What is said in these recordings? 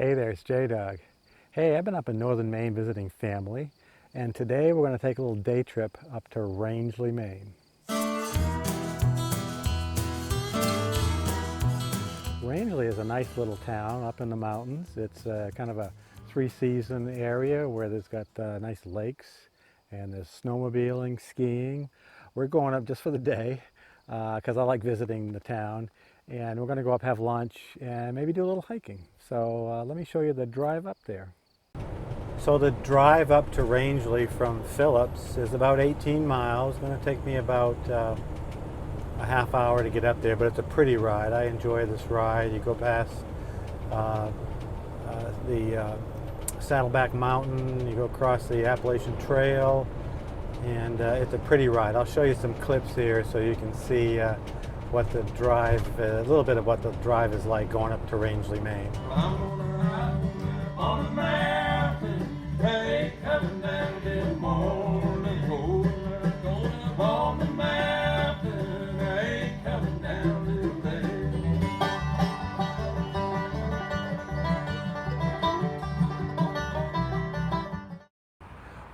Hey there, it's J-Dog. Hey, I've been up in northern Maine visiting family, and today we're going to take a little day trip up to Rangeley, Maine. Rangeley is a nice little town up in the mountains. It's kind of a three-season area where there's got nice lakes and there's snowmobiling, skiing. We're going up just for the day because I like visiting the town, and we're going to go up, have lunch, and maybe do a little hiking. So let me show you the drive up there. So the drive up to Rangeley from Phillips is about 18 miles. It's going to take me about a half hour to get up there, but it's a pretty ride. I enjoy this ride. You go past the Saddleback Mountain, you go across the Appalachian Trail, and it's a pretty ride. I'll show you some clips here so you can see what the drive, a little bit of what the drive is like going up to Rangeley, Maine. On the mountain, hey, coming down till morning, on the mountain, hey, coming down till day.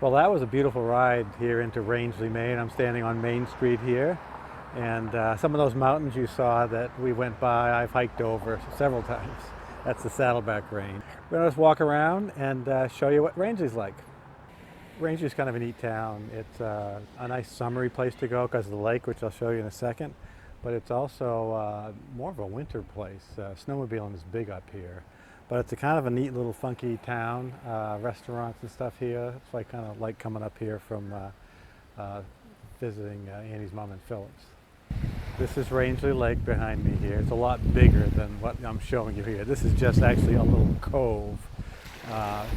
Well, that was a beautiful ride here into Rangeley, Maine. I'm standing on Main Street here, and some of those mountains you saw that we went by, I've hiked over several times. That's the Saddleback Range. We're going to just walk around and show you what Rangeley's like. Rangeley's kind of a neat town. It's a nice summery place to go because of the lake, which I'll show you in a second. But it's also more of a winter place. Snowmobiling is big up here. But it's a kind of a neat little funky town. Restaurants and stuff here. It's like kind of like coming up here from visiting Annie's mom in Phillips. This is Rangeley Lake behind me here. It's a lot bigger than what I'm showing you here. This is just actually a little cove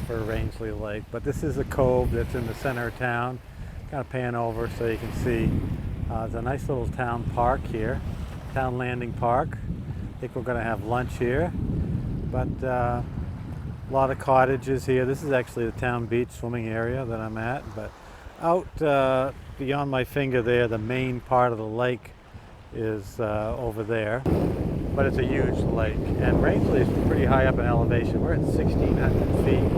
for Rangeley Lake. But this is a cove that's in the center of town. Kind of pan over so you can see. There's a nice little town park here. Town Landing Park. I think we're going to have lunch here. But a lot of cottages here. This is actually the town beach swimming area that I'm at. But out beyond my finger there, the main part of the lake is over there, but it's a huge lake, and Rangeley is pretty high up in elevation. We're at 1,600 feet,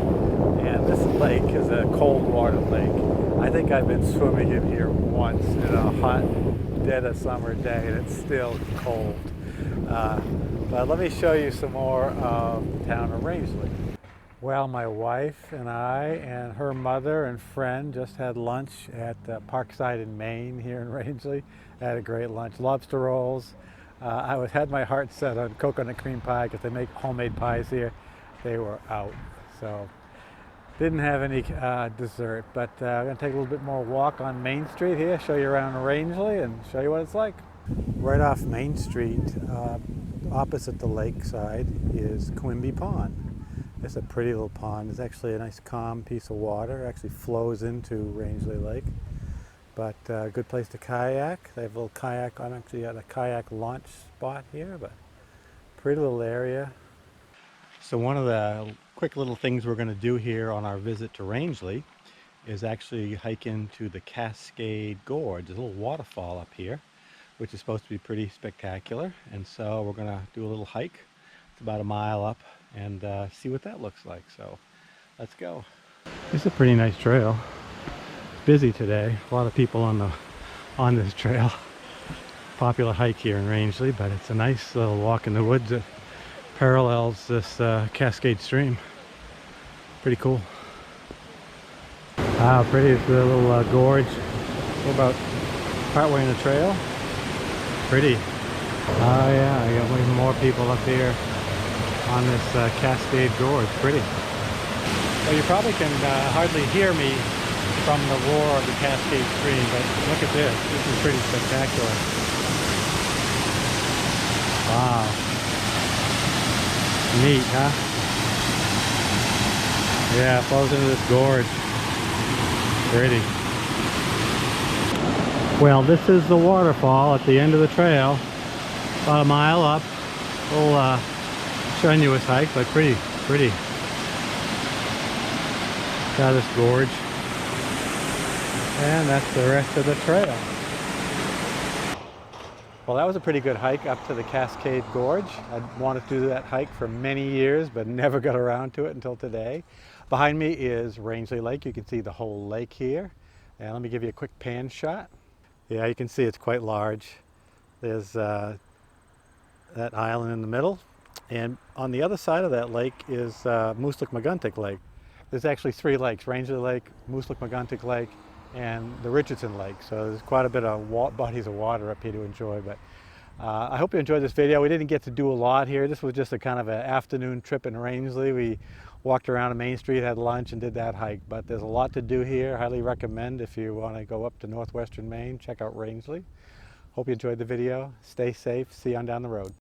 and this lake is a cold water lake. I think I've been swimming in here once in a hot, dead of summer day, and it's still cold. But let me show you some more of the town of Rangeley. Well, my wife and I and her mother and friend just had lunch at Parkside in Maine here in Rangeley. I had a great lunch. Lobster rolls. I had my heart set on coconut cream pie because they make homemade pies here. They were out, so didn't have any dessert. But I'm going to take a little bit more walk on Main Street here, show you around Rangeley and show you what it's like. Right off Main Street, opposite the lakeside, is Quimby Pond. It's a pretty little pond. It's actually a nice calm piece of water. It actually flows into Rangeley Lake. But a good place to kayak. They have a little kayak. I'm actually at a kayak launch spot here, but pretty little area. So one of the quick little things we're going to do here on our visit to Rangeley is actually hike into the Cascade Gorge. There's a little waterfall up here, which is supposed to be pretty spectacular. And so we're going to do a little hike. It's about a mile up, and see what that looks like. So let's go. It's a pretty nice trail. It's busy today. A lot of people on this trail. Popular hike here in Rangeley, but it's a nice little walk in the woods that parallels this Cascade Stream. Pretty cool. How pretty is the little gorge. We're about partway in the trail. Pretty. Oh yeah, I got even more people up here on this Cascade Gorge. Pretty. Well, you probably can hardly hear me from the roar of the Cascade Stream, but look at this. This is pretty spectacular. Wow. Neat, huh? Yeah, it flows into this gorge. Pretty. Well, this is the waterfall at the end of the trail. About a mile up. A little strenuous hike, but pretty. Got this gorge. And that's the rest of the trail. Well, that was a pretty good hike up to the Cascade Gorge. I wanted to do that hike for many years, but never got around to it until today. Behind me is Rangeley Lake. You can see the whole lake here. And let me give you a quick pan shot. Yeah, you can see it's quite large. There's that island in the middle. And on the other side of that lake is Mooselook-Maguntic Lake. There's actually 3 lakes, Rangeley Lake, Mooselook-Maguntic Lake, and the Richardson Lake. So there's quite a bit of bodies of water up here to enjoy. But I hope you enjoyed this video. We didn't get to do a lot here. This was just a kind of an afternoon trip in Rangeley. We walked around on Main Street, had lunch, and did that hike. But there's a lot to do here. Highly recommend if you want to go up to northwestern Maine, check out Rangeley. Hope you enjoyed the video. Stay safe. See you on down the road.